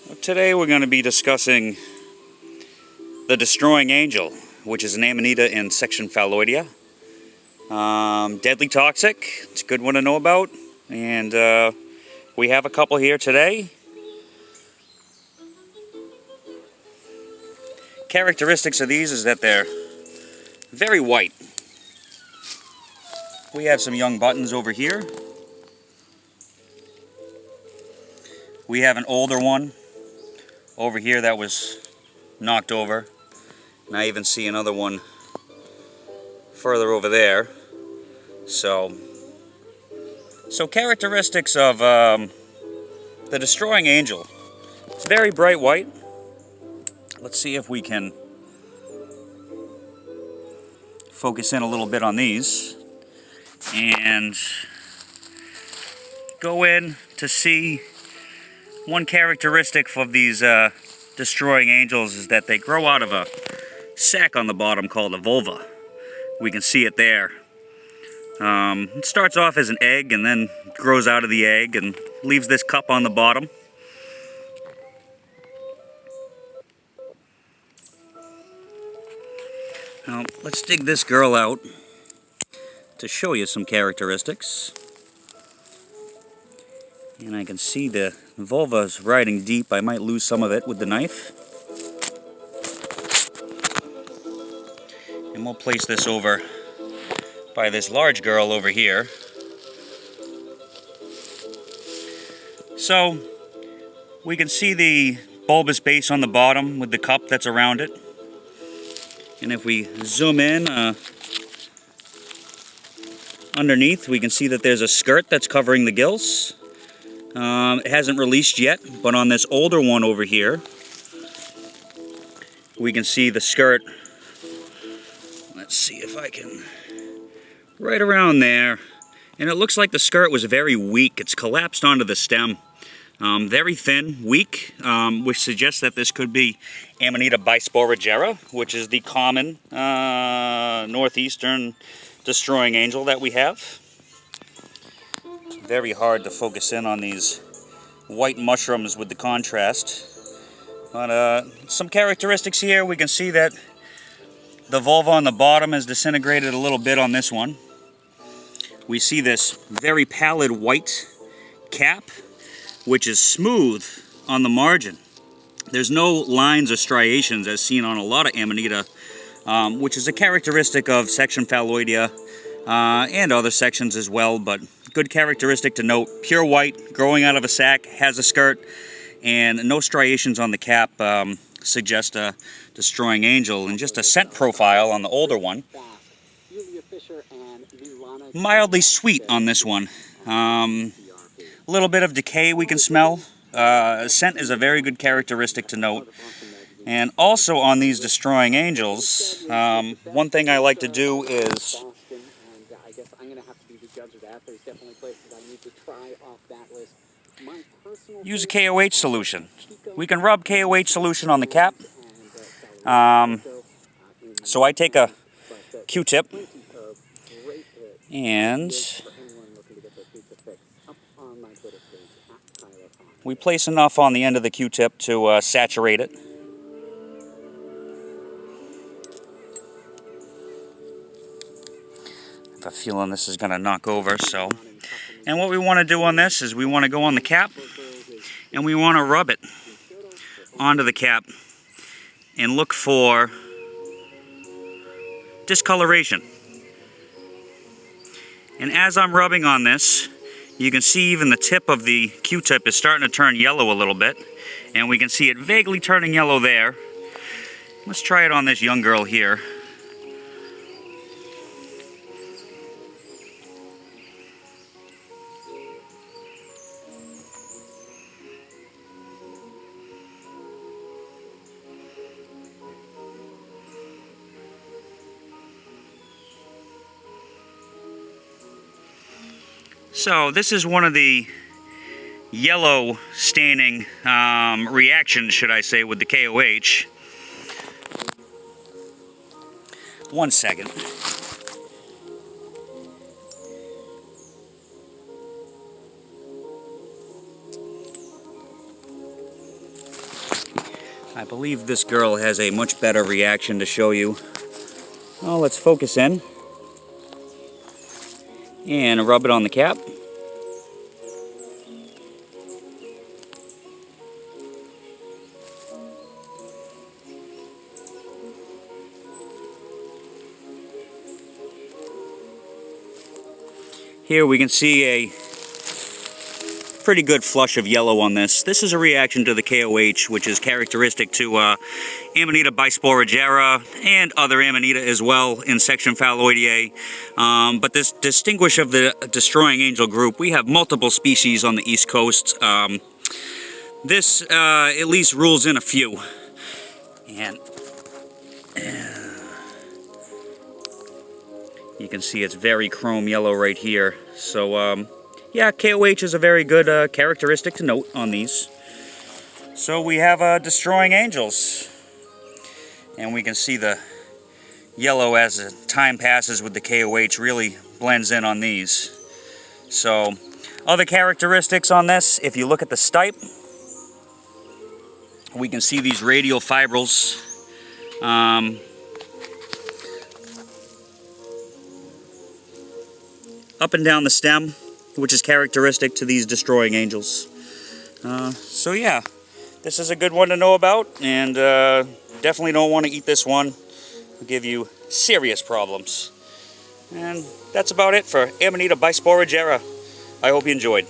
Today we're going to be discussing the Destroying Angel, which is an Amanita in section Phalloidea. Deadly toxic, it's a good one to know about, and we have a couple here today. Characteristics of these is that they're very white. We have some young buttons over here. We have an older one over here that was knocked over. And I even see another one further over there. So characteristics of the Destroying Angel. It's very bright white. Let's see if we can focus in a little bit on these and go in to see one characteristic of these Destroying Angels is that they grow out of a sac on the bottom called a vulva. We can see it there. It starts off as an egg and then grows out of the egg and leaves this cup on the bottom. Now, let's dig this girl out to show you some characteristics. And I can see the vulva is riding deep. I might lose some of it with the knife. And we'll place this over by this large girl over here. So we can see the bulbous base on the bottom with the cup that's around it. And if we zoom in underneath, we can see that there's a skirt that's covering the gills. It hasn't released yet, but on this older one over here, we can see the skirt. Let's see if I can, right around there. And it looks like the skirt was very weak. It's collapsed onto the stem. Very thin, weak, which suggests that this could be Amanita bisporigera, which is the common northeastern Destroying Angel that we have. Very hard to focus in on these white mushrooms with the contrast. But some characteristics here, we can see that the vulva on the bottom has disintegrated a little bit on this one. We see this very pallid white cap, which is smooth on the margin. There's no lines or striations as seen on a lot of Amanita, which is a characteristic of section Phalloidea and other sections as well, but good characteristic to note. Pure white, growing out of a sac, has a skirt, and no striations on the cap suggest a Destroying Angel. And just a scent profile on the older one. Mildly sweet on this one. A little bit of decay we can smell. Scent is a very good characteristic to note. And also on these Destroying Angels, one thing I like to do is use a KOH solution. We can rub KOH solution on the cap. So I take a Q-tip and we place enough on the end of the Q-tip to saturate it. I have a feeling this is going to knock over, so. And what we want to do on this is we want to go on the cap and we want to rub it onto the cap and look for discoloration. And as I'm rubbing on this, you can see even the tip of the Q-tip is starting to turn yellow a little bit. And we can see it vaguely turning yellow there. Let's try it on this young girl here. So this is one of the yellow staining reactions, should I say, with the KOH. One second. I believe this girl has a much better reaction to show you. Oh, let's focus in. And rub it on the cap. Here we can see a pretty good flush of yellow on this. This is a reaction to the KOH, which is characteristic to Amanita bisporigera and other Amanita as well in section Phalloideae. But this distinguish of the destroying angel group, we have multiple species on the East Coast. This at least rules in a few. And you can see it's very chrome yellow right here. So, yeah, KOH is a very good characteristic to note on these. So we have destroying angels. And we can see the yellow as the time passes with the KOH really blends in on these. So, other characteristics on this, if you look at the stipe, we can see these radial fibrils. Up and down the stem, which is characteristic to these destroying angels. So yeah, this is a good one to know about, and definitely don't want to eat this one. It'll give you serious problems. And that's about it for Amanita bisporigera. I hope you enjoyed.